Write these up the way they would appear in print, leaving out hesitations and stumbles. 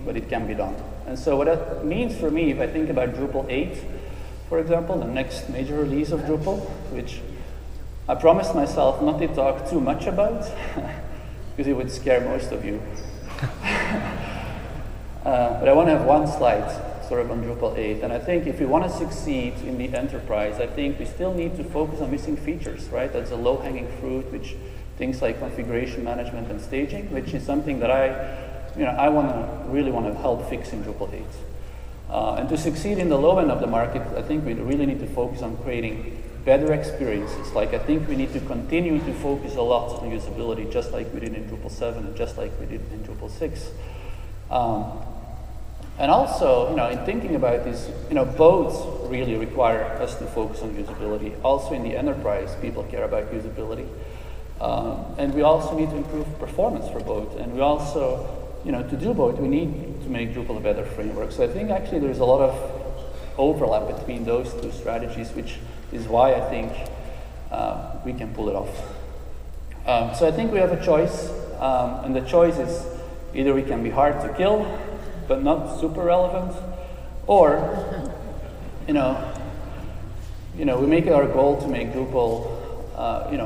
but it can be done. And so what that means for me, if I think about Drupal 8, for example, the next major release of Drupal, which I promised myself not to talk too much about, because it would scare most of you. But I want to have one slide sort of on Drupal 8, and I think if we want to succeed in the enterprise, I think we still need to focus on missing features, right? That's a low-hanging fruit, which things like configuration management and staging, which is something that I really want to help fix in Drupal 8. And to succeed in the low end of the market, I think we really need to focus on creating better experiences. Like, I think we need to continue to focus a lot on usability, just like we did in Drupal 7 and just like we did in Drupal 6. And also, in thinking about this, both really require us to focus on usability. Also in the enterprise, people care about usability. And we also need to improve performance for both. And we also, to do both, we need to make Drupal a better framework. So I think actually there's a lot of overlap between those two strategies, which is why I think we can pull it off. So I think we have a choice, and the choice is either we can be hard to kill, but not super relevant, or we make it our goal to make Drupal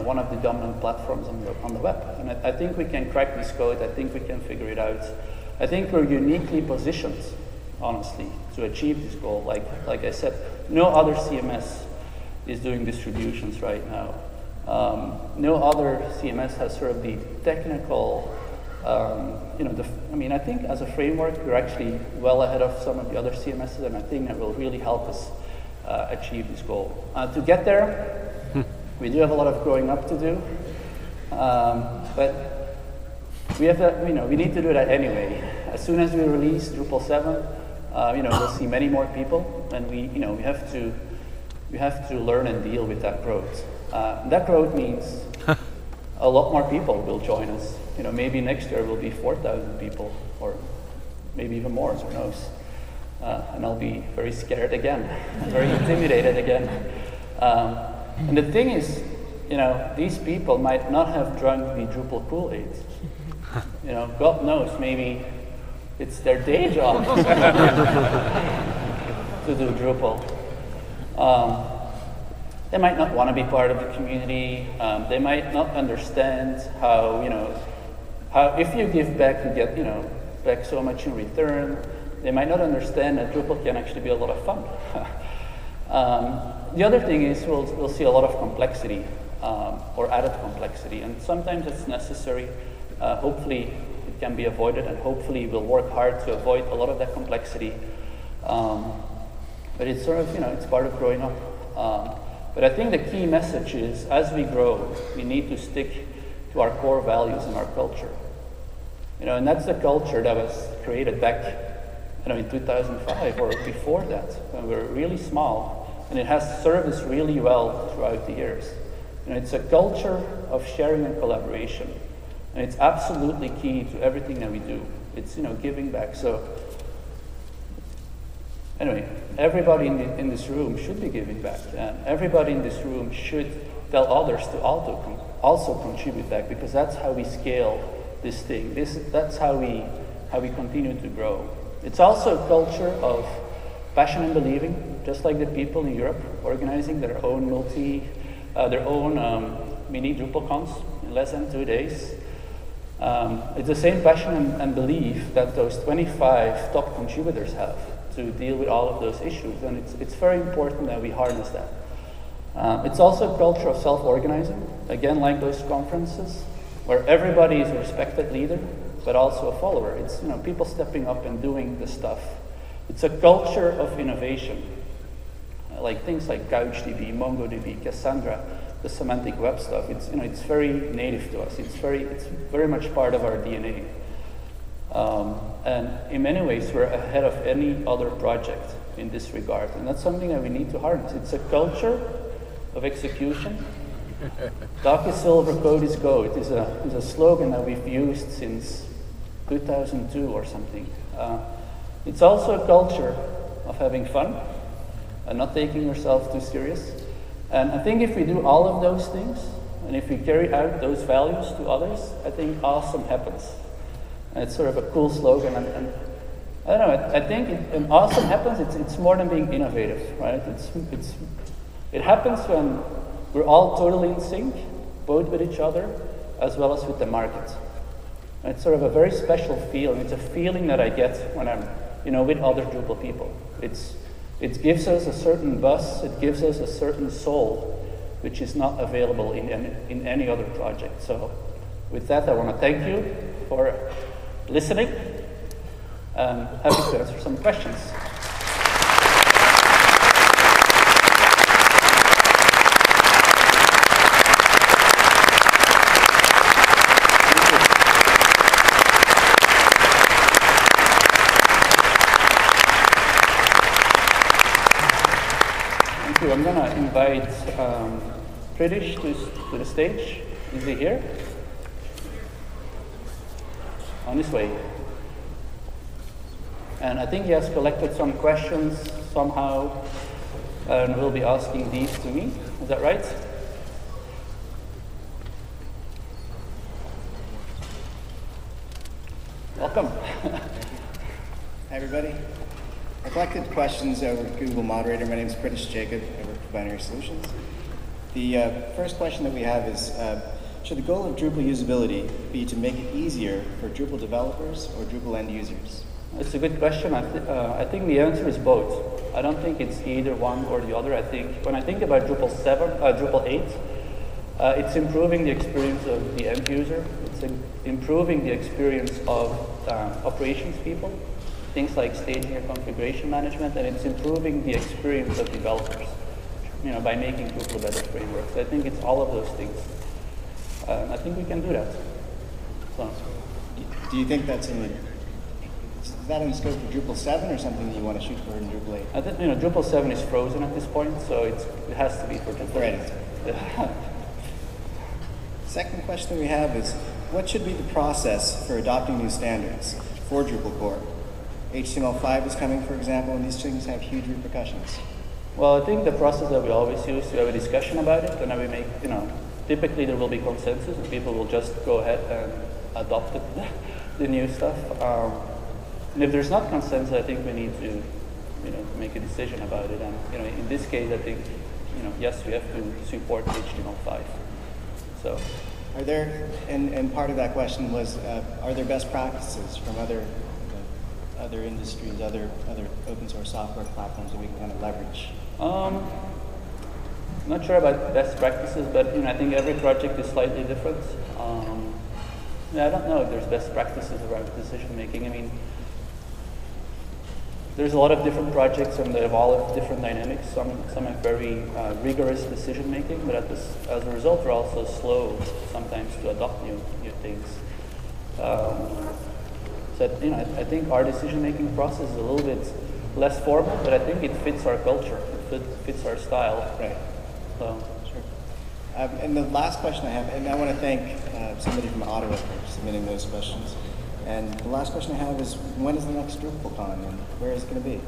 one of the dominant platforms on the web. And I think we can crack this code. I think we can figure it out. I think we're uniquely positioned, honestly, to achieve this goal. Like I said, no other CMS is doing distributions right now. No other CMS has sort of the technical, I think as a framework, we're actually well ahead of some of the other CMSs, and I think that will really help us achieve this goal. To get there, we do have a lot of growing up to do, but we have that, we need to do that anyway. As soon as we release Drupal 7, we'll see many more people, and we have to learn and deal with that growth. That growth means a lot more people will join us. Maybe next year will be 4,000 people, or maybe even more, who knows. And I'll be very scared again, very intimidated again. And the thing is, these people might not have drunk the Drupal Kool-Aid. God knows, maybe it's their day job to do Drupal. They might not want to be part of the community. They might not understand how if you give back, you get, back so much in return. They might not understand that Drupal can actually be a lot of fun. The other thing is we'll see a lot of complexity, or added complexity, and sometimes it's necessary. Hopefully it can be avoided, and hopefully we'll work hard to avoid a lot of that complexity. But it's sort of, it's part of growing up. But I think the key message is, as we grow, we need to stick to our core values and our culture. And that's the culture that was created back, in 2005 or before that, when we were really small, and it has served us really well throughout the years. It's a culture of sharing and collaboration, and it's absolutely key to everything that we do. It's, giving back. So anyway, everybody in this room should be giving back, and everybody in this room should tell others to also contribute back, because that's how we scale this thing. That's how we continue to grow. It's also a culture of passion and believing, just like the people in Europe organizing their own mini DrupalCons in less than 2 days. It's the same passion and belief that those 25 top contributors have to deal with all of those issues, and it's very important that we harness that. It's also a culture of self-organizing, again, like those conferences, where everybody is a respected leader, but also a follower. It's people stepping up and doing the stuff. It's a culture of innovation, like things like CouchDB, MongoDB, Cassandra, the semantic web stuff. It's it's very native to us. It's very much part of our DNA. And in many ways, we're ahead of any other project in this regard, and that's something that we need to harness. It's a culture of execution. Doc is silver, code is gold. It's a slogan that we've used since 2002 or something. It's also a culture of having fun and not taking yourself too serious. And I think if we do all of those things, and if we carry out those values to others, I think awesome happens. And it's sort of a cool slogan, and I don't know. I think when awesome happens, it's more than being innovative, right? It happens when we're all totally in sync, both with each other as well as with the market. And it's sort of a very special feeling. It's a feeling that I get when I'm, with other Drupal people. It gives us a certain buzz. It gives us a certain soul, which is not available in any other project. So, with that, I want to thank you for listening. Happy to answer some questions. Thank you. I'm going to invite Pritish to the stage. Is he here? On his way. And I think he has collected some questions somehow and will be asking these to me. Is that right? Welcome. Hi, everybody. I collected questions over Google Moderator. My name is Pritish Jacob. I work for Binary Solutions. The first question that we have is, should the goal of Drupal usability be to make it easier for Drupal developers or Drupal end users? It's a good question. I think the answer is both. I don't think it's either one or the other. I think when I think about Drupal 8, it's improving the experience of the end user. It's improving the experience of operations people, things like staging and configuration management, and it's improving the experience of developers, by making Drupal a better framework. So I think it's all of those things. I think we can do that. So. Do you think that's is that in the scope of Drupal 7 or something that you want to shoot for in Drupal 8? I think Drupal 7 is frozen at this point, so it has to be for Drupal 8. Right. Second question we have is, what should be the process for adopting new standards for Drupal core? HTML5 is coming, for example, and these things have huge repercussions. Well, I think the process that we always use to have a discussion about it, and then we make, typically there will be consensus, and people will just go ahead and adopt the new stuff. And if there's not consensus, I think we need to, make a decision about it. And in this case, I think, yes, we have to support HTML5. So, are there? And part of that question was, are there best practices from other industries, other open source software platforms that we can kind of leverage? I'm not sure about best practices, but I think every project is slightly different. I don't know if there's best practices around decision making. I mean, there's a lot of different projects and they have all of different dynamics. Some have very rigorous decision making, but as a result, we're also slow sometimes to adopt new things. So I think our decision making process is a little bit less formal, but I think it fits our culture, it fits our style. Right. So. Sure. And the last question I have, and I want to thank somebody from Ottawa for submitting those questions. And the last question I have is, when is the next DrupalCon and where is it going to be?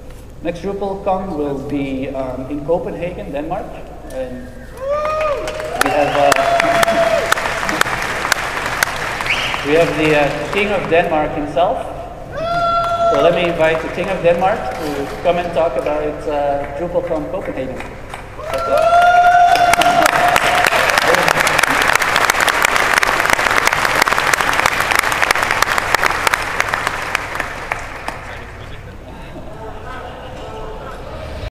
Next DrupalCon will be in Copenhagen, Denmark. And we have the King of Denmark himself. So let me invite the King of Denmark to come and talk about DrupalCon Copenhagen.